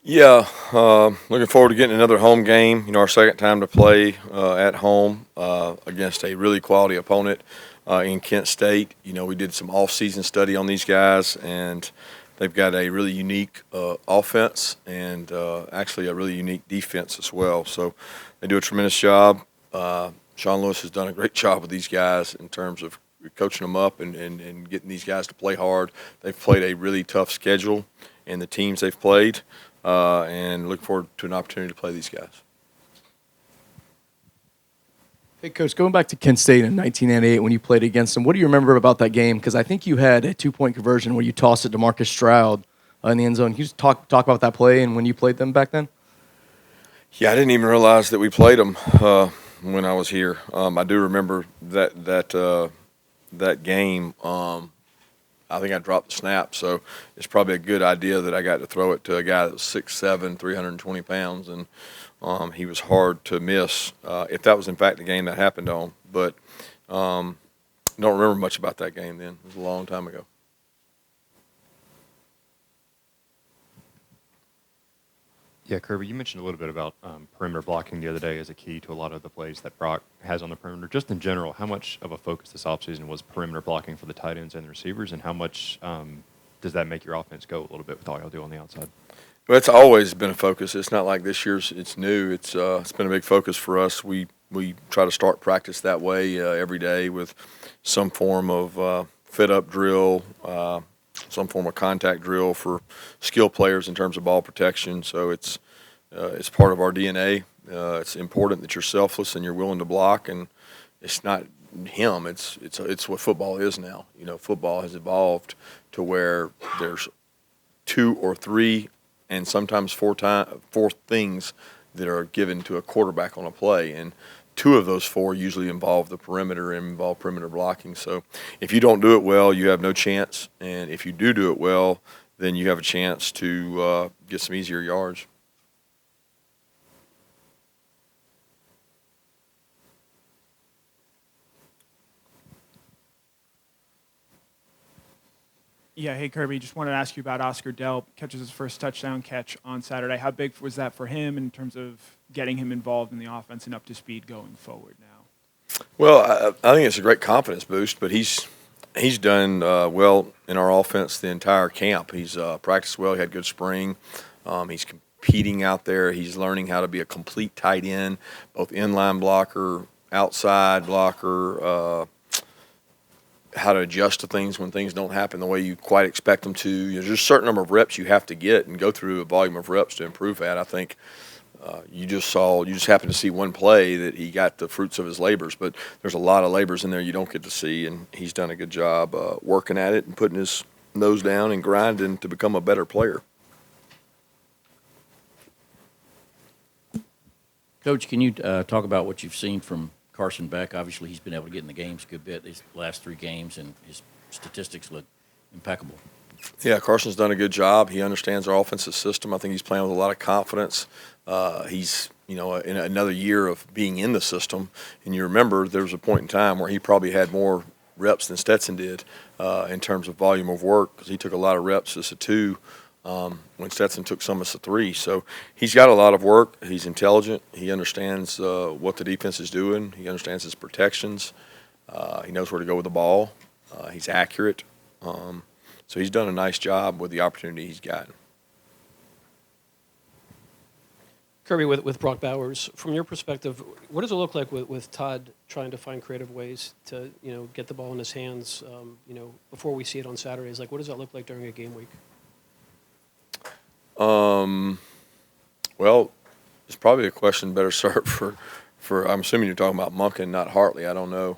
Yeah, looking forward to getting another home game. Our second time to play at home against a really quality opponent in Kent State. We did some off-season study on these guys, and they've got a really unique offense and actually a really unique defense as well. So they do a tremendous job. Sean Lewis has done a great job with these guys in terms of coaching them up and getting these guys to play hard. They've played a really tough schedule in the teams they've played. And look forward to an opportunity to play these guys. Hey, Coach, going back to Kent State in 1998 when you played against them, what do you remember about that game? Because I think you had a two-point conversion where you tossed it to Marcus Stroud in the end zone. Can you just talk about that play and when you played them back then? Yeah, I didn't even realize that we played them when I was here. I do remember that game. I think I dropped the snap, so it's probably a good idea that I got to throw it to a guy that was 6'7", 320 pounds, and he was hard to miss if that was, in fact, the game that happened on. But don't remember much about that game then. It was a long time ago. Yeah, Kirby, you mentioned a little bit about perimeter blocking the other day as a key to a lot of the plays that Brock has on the perimeter. Just in general, how much of a focus this offseason was perimeter blocking for the tight ends and the receivers, and how much does that make your offense go a little bit with all y'all do on the outside? Well, it's always been a focus. It's not like this year's it's new. It's been a big focus for us. We try to start practice that way every day with some form of fit-up drill, some form of contact drill for skill players in terms of ball protection. So it's part of our DNA. It's important that you're selfless and you're willing to block, and it's not him. It's what football is now. Football has evolved to where there's two or three and sometimes four things that are given to a quarterback on a play, and two of those four usually involve the perimeter and involve perimeter blocking. So if you don't do it well, you have no chance, and if you do it well, then you have a chance to get some easier yards. Yeah, hey Kirby, just wanted to ask you about Oscar Delp. Catches his first touchdown catch on Saturday. How big was that for him in terms of getting him involved in the offense and up to speed going forward now? Well, I think it's a great confidence boost, but he's done well in our offense the entire camp. He's practiced well. He had good spring. He's competing out there. He's learning how to be a complete tight end, both inline blocker, outside blocker, how to adjust to things when things don't happen the way you quite expect them to. There's a certain number of reps you have to get and go through a volume of reps to improve at. I think you just happened to see one play that he got the fruits of his labors, but there's a lot of labors in there you don't get to see, and he's done a good job working at it and putting his nose down and grinding to become a better player. Coach, can you talk about what you've seen from Carson Beck? Obviously, he's been able to get in the games a good bit these last three games, and his statistics look impeccable. Yeah, Carson's done a good job. He understands our offensive system. I think he's playing with a lot of confidence. He's, in another year of being in the system. And you remember there was a point in time where he probably had more reps than Stetson did in terms of volume of work, because he took a lot of reps as a 2 when Stetson took some as a 3. So he's got a lot of work. He's intelligent. He understands what the defense is doing. He understands his protections. He knows where to go with the ball. He's accurate. So he's done a nice job with the opportunity he's gotten. Kirby, with Brock Bowers, from your perspective, what does it look like with Todd trying to find creative ways to get the ball in his hands before we see it on Saturdays? Like, what does that look like during a game week? Well, it's probably a question better served for I'm assuming you're talking about Monken, not Hartley. I don't know.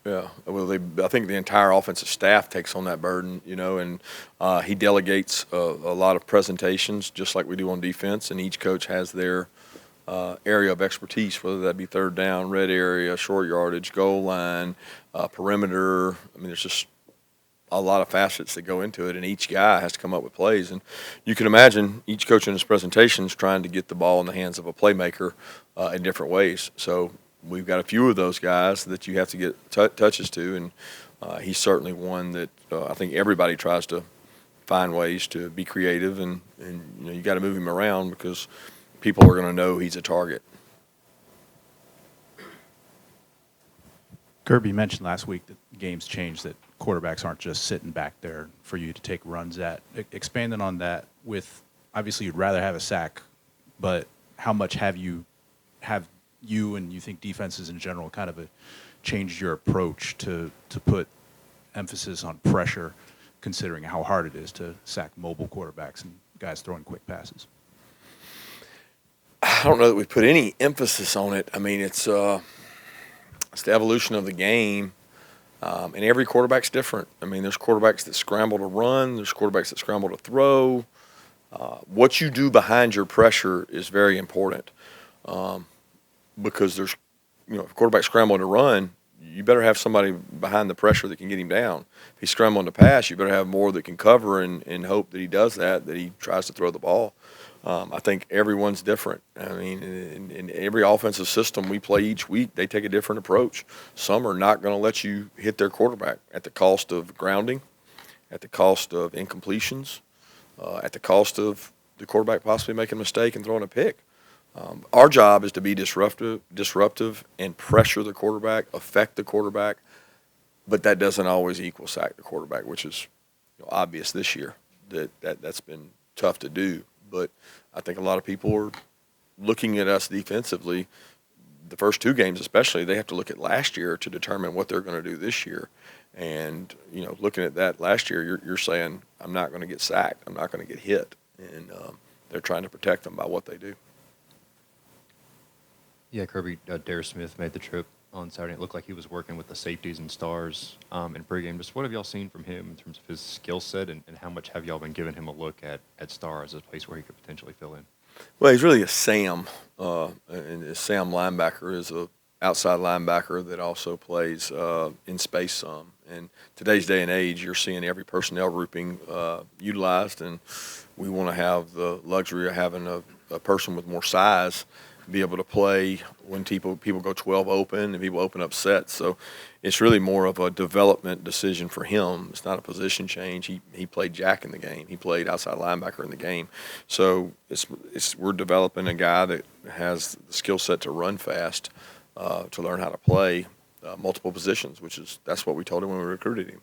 Yeah, well, I think the entire offensive staff takes on that burden, and he delegates a lot of presentations, just like we do on defense, and each coach has their area of expertise, whether that be third down, red area, short yardage, goal line, perimeter. I mean, there's just a lot of facets that go into it, and each guy has to come up with plays. And you can imagine each coach in his presentations trying to get the ball in the hands of a playmaker in different ways. So we've got a few of those guys that you have to get touches to, and he's certainly one that I think everybody tries to find ways to be creative, and you got to move him around because people are going to know he's a target. Kirby mentioned last week that games changed, that quarterbacks aren't just sitting back there for you to take runs at. Expanding on that, with obviously you'd rather have a sack, but how much have you and you think defenses in general kind of changed your approach to put emphasis on pressure, considering how hard it is to sack mobile quarterbacks and guys throwing quick passes? I don't know that we put any emphasis on it. I mean, it's the evolution of the game, and every quarterback's different. I mean, there's quarterbacks that scramble to run. There's quarterbacks that scramble to throw. What you do behind your pressure is very important, because there's, if a quarterback's scrambling to run, you better have somebody behind the pressure that can get him down. If he's scrambling to pass, you better have more that can cover and hope that he does that he tries to throw the ball. I think everyone's different. I mean, in every offensive system we play each week, they take a different approach. Some are not going to let you hit their quarterback at the cost of grounding, at the cost of incompletions, at the cost of the quarterback possibly making a mistake and throwing a pick. Our job is to be disruptive and pressure the quarterback, affect the quarterback, but that doesn't always equal sack the quarterback, which is obvious this year. That's been tough to do. But I think a lot of people are looking at us defensively, the first two games especially. They have to look at last year to determine what they're going to do this year. And, looking at that last year, you're saying, I'm not going to get sacked. I'm not going to get hit. And they're trying to protect them by what they do. Yeah, Kirby, Darius Smith made the trip on Saturday. It looked like he was working with the safeties and stars in pregame. Just what have y'all seen from him in terms of his skill set, and how much have y'all been giving him a look at star as a place where he could potentially fill in? Well, he's really a Sam, and a Sam linebacker is a outside linebacker that also plays in space some. And today's day and age, you're seeing every personnel grouping utilized, and we want to have the luxury of having a person with more size be able to play when people go 12 open and people open up sets. So it's really more of a development decision for him. It's not a position change. He played jack in the game. He played outside linebacker in the game. So we're developing a guy that has the skill set to run fast, to learn how to play multiple positions, that's what we told him when we recruited him.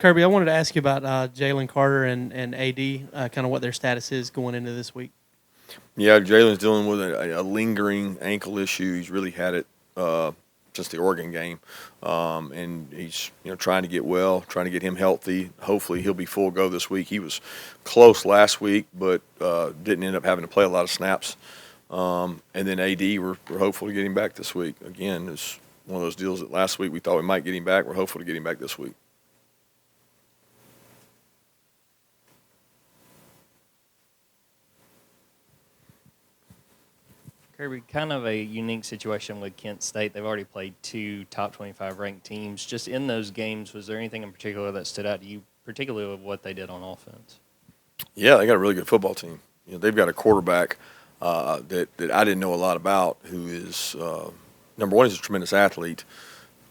Kirby, I wanted to ask you about Jalen Carter and AD, kind of what their status is going into this week. Yeah, Jalen's dealing with a lingering ankle issue. He's really had it since the Oregon game, and he's trying to get well, trying to get him healthy. Hopefully, he'll be full go this week. He was close last week, but didn't end up having to play a lot of snaps. And then AD, we're hopeful to get him back this week. Again, it's one of those deals that last week we thought we might get him back. We're hopeful to get him back this week. Kirby, kind of a unique situation with Kent State. They've already played two top 25 ranked teams. Just in those games, was there anything in particular that stood out to you, particularly with what they did on offense? Yeah, they got a really good football team. They've got a quarterback that I didn't know a lot about, who is number one, he's a tremendous athlete.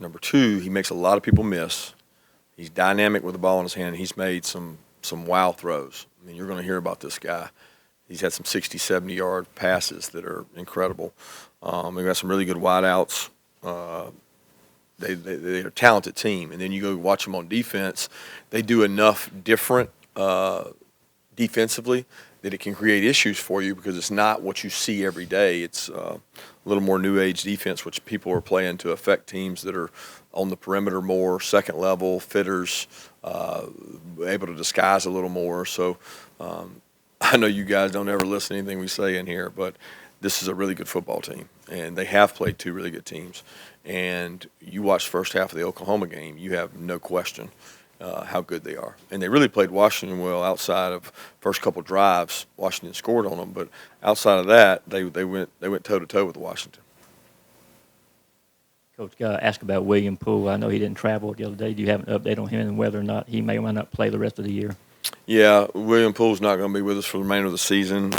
Number two, he makes a lot of people miss. He's dynamic with the ball in his hand. He's made some wow throws. I mean, you're going to hear about this guy. He's had some 60, 70-yard passes that are incredible. They've got some really good wideouts. They're a talented team. And then you go watch them on defense. They do enough different defensively that it can create issues for you, because it's not what you see every day. It's a little more new age defense, which people are playing to affect teams that are on the perimeter more, second level, fitters, able to disguise a little more. So I know you guys don't ever listen to anything we say in here, but this is a really good football team, and they have played two really good teams. And you watch the first half of the Oklahoma game, you have no question how good they are. And they really played Washington well outside of first couple drives. Washington scored on them, but outside of that, they went toe-to-toe with Washington. Coach, ask about William Poole. I know he didn't travel the other day. Do you have an update on him and whether or not he may or may not play the rest of the year? Yeah, William Poole's not going to be with us for the remainder of the season.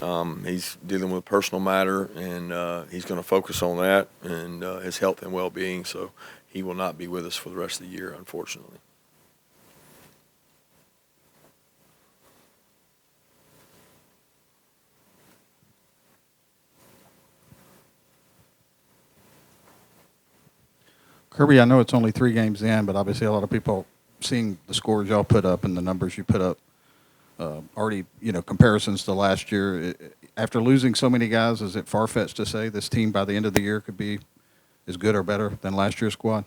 He's dealing with a personal matter, and he's going to focus on that and his health and well-being, so he will not be with us for the rest of the year, unfortunately. Kirby, I know it's only 3 games in, but obviously a lot of people seeing the scores y'all put up and the numbers you put up, already, comparisons to last year. After losing so many guys, is it far-fetched to say this team by the end of the year could be as good or better than last year's squad?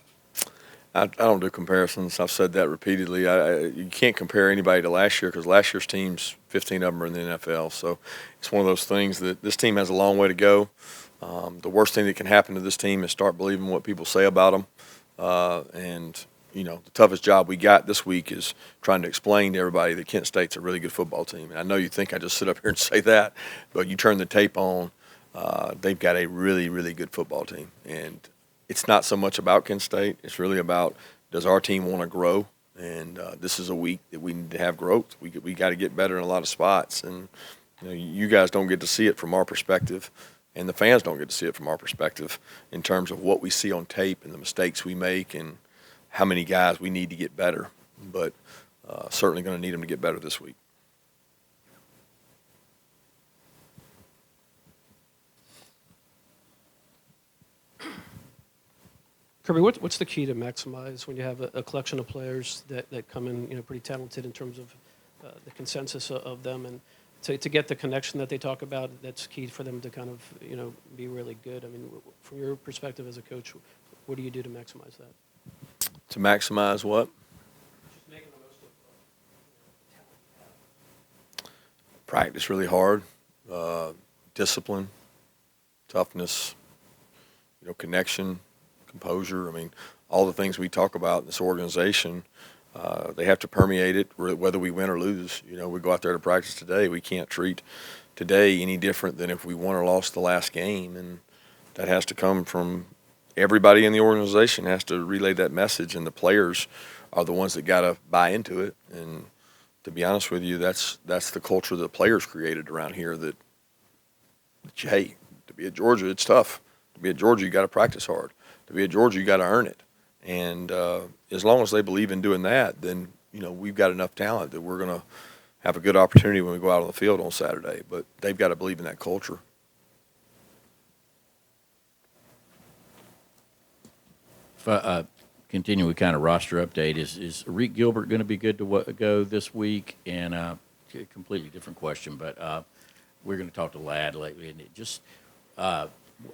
I don't do comparisons. I've said that repeatedly. You can't compare anybody to last year because last year's teams, 15 of them are in the NFL. So it's one of those things that this team has a long way to go. The worst thing that can happen to this team is start believing what people say about them. The toughest job we got this week is trying to explain to everybody that Kent State's a really good football team. And I know you think I just sit up here and say that, but you turn the tape on, they've got a really, really good football team. And it's not so much about Kent State. It's really about, does our team want to grow? And this is a week that we need to have growth. We got to get better in a lot of spots. And you guys don't get to see it from our perspective, and the fans don't get to see it from our perspective in terms of what we see on tape and the mistakes we make and how many guys we need to get better. But certainly going to need them to get better this week. Kirby, what's the key to maximize when you have a collection of players that come in, pretty talented in terms of the consensus of them, and to get the connection that they talk about, that's key for them to kind of, be really good. I mean, from your perspective as a coach, what do you do to maximize that? To maximize what? Just making the most of talent you have. Practice really hard, discipline, toughness, connection, composure. I mean, all the things we talk about in this organization, they have to permeate it whether we win or lose. We go out there to practice today. We can't treat today any different than if we won or lost the last game, and that has to come from everybody in the organization has to relay that message, and the players are the ones that got to buy into it. And to be honest with you, that's the culture that the players created around here that hey, to be at Georgia, it's tough. To be at Georgia, you got to practice hard. To be at Georgia, you got to earn it. And as long as they believe in doing that, then, we've got enough talent that we're going to have a good opportunity when we go out on the field on Saturday. But they've got to believe in that culture. Continue with kind of roster update, is Reek Gilbert going to be good to go this week? And a completely different question, but we're going to talk to Ladd lately. And it just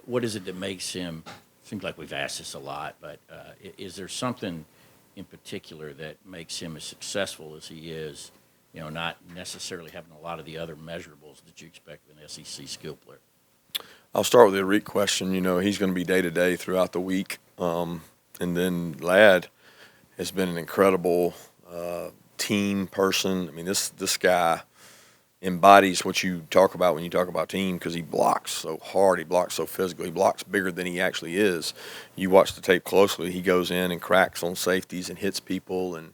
what is it that makes him – seems like we've asked this a lot, but is there something in particular that makes him as successful as he is, not necessarily having a lot of the other measurables that you expect of an SEC skill player? I'll start with the Reek question. He's going to be day-to-day throughout the week. And then Ladd has been an incredible team person. I mean, this guy embodies what you talk about when you talk about team because he blocks so hard, he blocks so physical, he blocks bigger than he actually is. You watch the tape closely, he goes in and cracks on safeties and hits people and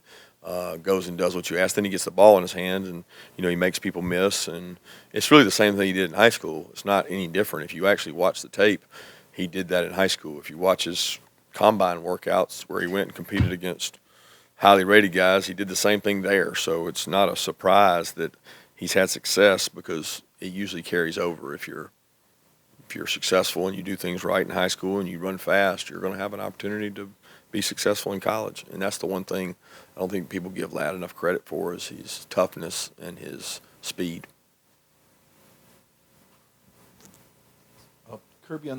goes and does what you ask. Then he gets the ball in his hands and, he makes people miss. And it's really the same thing he did in high school. It's not any different. If you actually watch the tape, he did that in high school. If you watch his combine workouts where he went and competed against highly rated guys, he did the same thing there. So it's not a surprise that he's had success because it usually carries over. If you're successful and you do things right in high school and you run fast, you're going to have an opportunity to be successful in college. And that's the one thing I don't think people give Ladd enough credit for is his toughness and his speed. Kirby,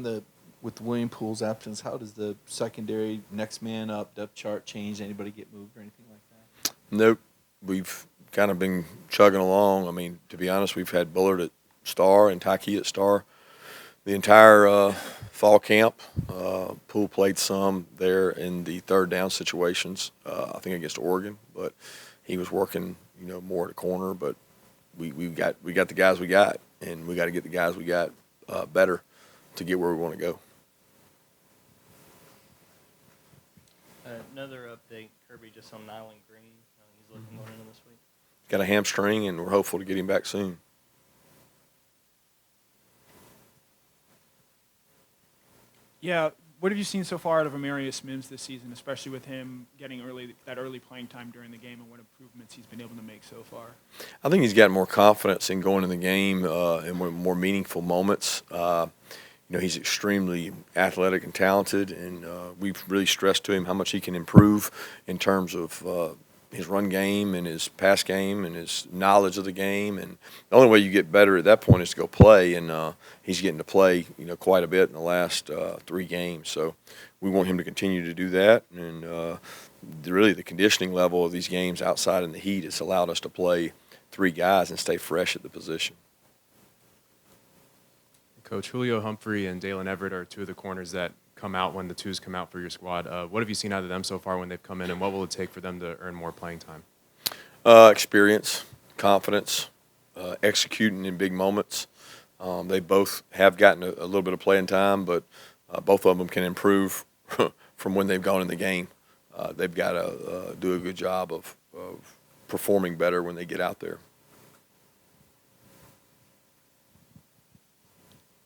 with William Poole's absence, how does the secondary next man up depth chart change? Anybody get moved or anything like that? Nope. We've kind of been chugging along. I mean, to be honest, we've had Bullard at star and Tyke at star the entire fall camp. Poole played some there in the third down situations, I think against Oregon, but he was working, more at a corner. But we got the guys we got, and we got to get the guys we got better to get where we want to go. Another update, Kirby, just on Nyland Green. He's looking going into this week. Got a hamstring, and we're hopeful to get him back soon. Yeah, what have you seen so far out of Marcus Mims this season, especially with him getting that early playing time during the game, and what improvements he's been able to make so far? I think he's got more confidence in going in the game in more meaningful moments. he's extremely athletic and talented, and we've really stressed to him how much he can improve in terms of his run game and his pass game and his knowledge of the game. And the only way you get better at that point is to go play, and he's getting to play, quite a bit in the last 3 games. So we want him to continue to do that, and really the conditioning level of these games outside in the heat has allowed us to play 3 guys and stay fresh at the position. Coach, Julio Humphrey and Dalen Everett are 2 of the corners that come out when the 2s come out for your squad. What have you seen out of them so far when they've come in, and what will it take for them to earn more playing time? Experience, confidence, executing in big moments. They both have gotten a little bit of playing time, but both of them can improve from when they've gone in the game. They've got to do a good job of performing better when they get out there.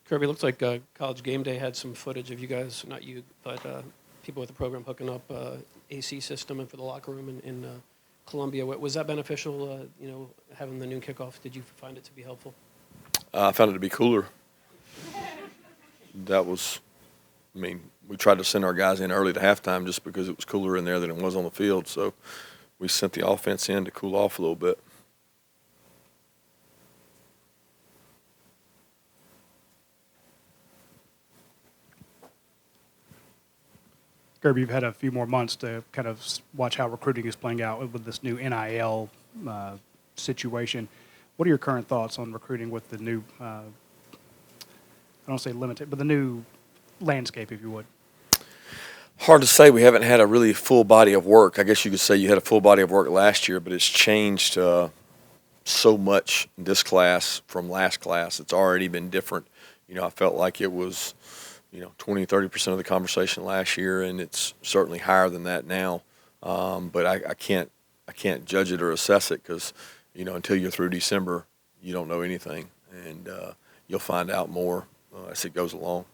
Kirby, looks like College Game Day had some footage of you guys, not you, but people with the program hooking up AC system and for the locker room in Columbia. Was that beneficial, having the noon kickoff? Did you find it to be helpful? I found it to be cooler. We tried to send our guys in early to halftime just because it was cooler in there than it was on the field. So we sent the offense in to cool off a little bit. Kirby, you've had a few more months to kind of watch how recruiting is playing out with this new NIL situation. What are your current thoughts on recruiting with the new, I don't say limited, but the new landscape, if you would? Hard to say. We haven't had a really full body of work. I guess you could say you had a full body of work last year, but it's changed so much in this class from last class. It's already been different. I felt like it was 20-30% of the conversation last year, and it's certainly higher than that now. But I can't judge it or assess it because until you're through December, you don't know anything, and you'll find out more as it goes along.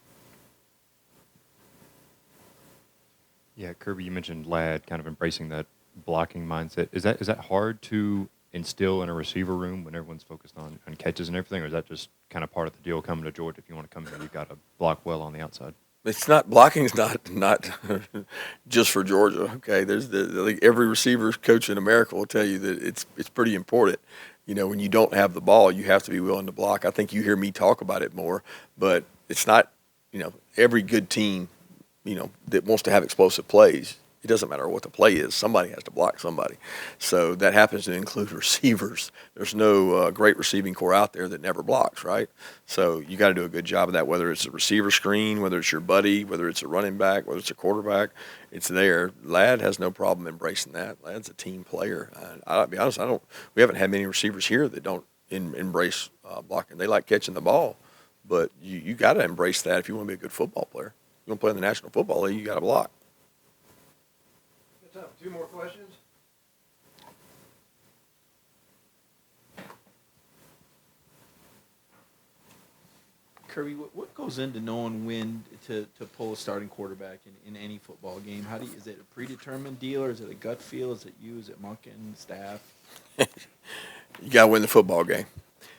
Yeah, Kirby, you mentioned Ladd kind of embracing that blocking mindset. Is that hard to instill in a receiver room when everyone's focused on catches and everything, or is that just kind of part of the deal coming to Georgia? If you want to come here, you've got to block well on the outside. It's not blocking's not just for Georgia. Okay, there's every receiver coach in America will tell you that it's pretty important. When you don't have the ball, you have to be willing to block. I think you hear me talk about it more, but it's not. Every good team, that wants to have explosive plays. It doesn't matter what the play is. Somebody has to block somebody. So that happens to include receivers. There's no great receiving core out there that never blocks, right? So you got to do a good job of that, whether it's a receiver screen, whether it's your buddy, whether it's a running back, whether it's a quarterback. It's there. Ladd has no problem embracing that. Ladd's a team player. I'll be honest, we haven't had many receivers here that don't embrace blocking. They like catching the ball, but you got to embrace that if you want to be a good football player. You want to play in the National Football League, you got to block. 2 more questions. Kirby, what goes into knowing when to pull a starting quarterback in any football game? Is it a predetermined deal, or is it a gut feel? Is it you? Is it Monken, staff? You got to win the football game.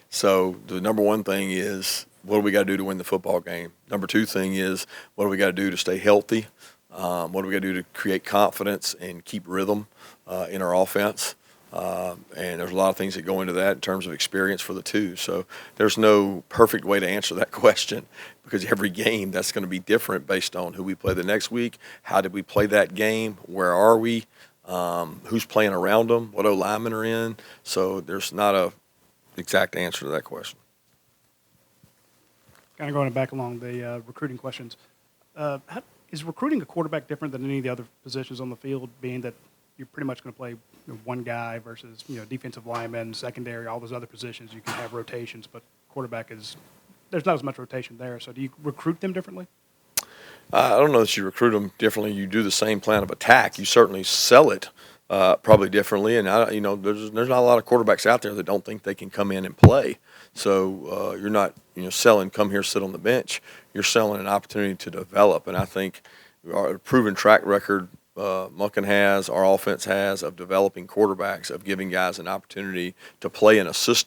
So the number one thing is, what do we got to do to win the football game? Number 2 thing is, what do we got to do to stay healthy? What do we got to do to create confidence and keep rhythm in our offense? And there's a lot of things that go into that in terms of experience for the 2. So there's no perfect way to answer that question because every game that's going to be different based on who we play the next week, how did we play that game, where are we, who's playing around them, what O linemen are in. So there's not a exact answer to that question. Kind of going back along the recruiting questions. Is recruiting a quarterback different than any of the other positions on the field, being that you're pretty much going to play one guy versus defensive linemen, secondary, all those other positions? You can have rotations, but quarterback there's not as much rotation there. So do you recruit them differently? I don't know that you recruit them differently. You do the same plan of attack. You certainly sell it probably differently. And there's not a lot of quarterbacks out there that don't think they can come in and play. So you're not selling come here, sit on the bench. You're selling an opportunity to develop. And I think our proven track record Monken has, our offense has, of developing quarterbacks, of giving guys an opportunity to play in a system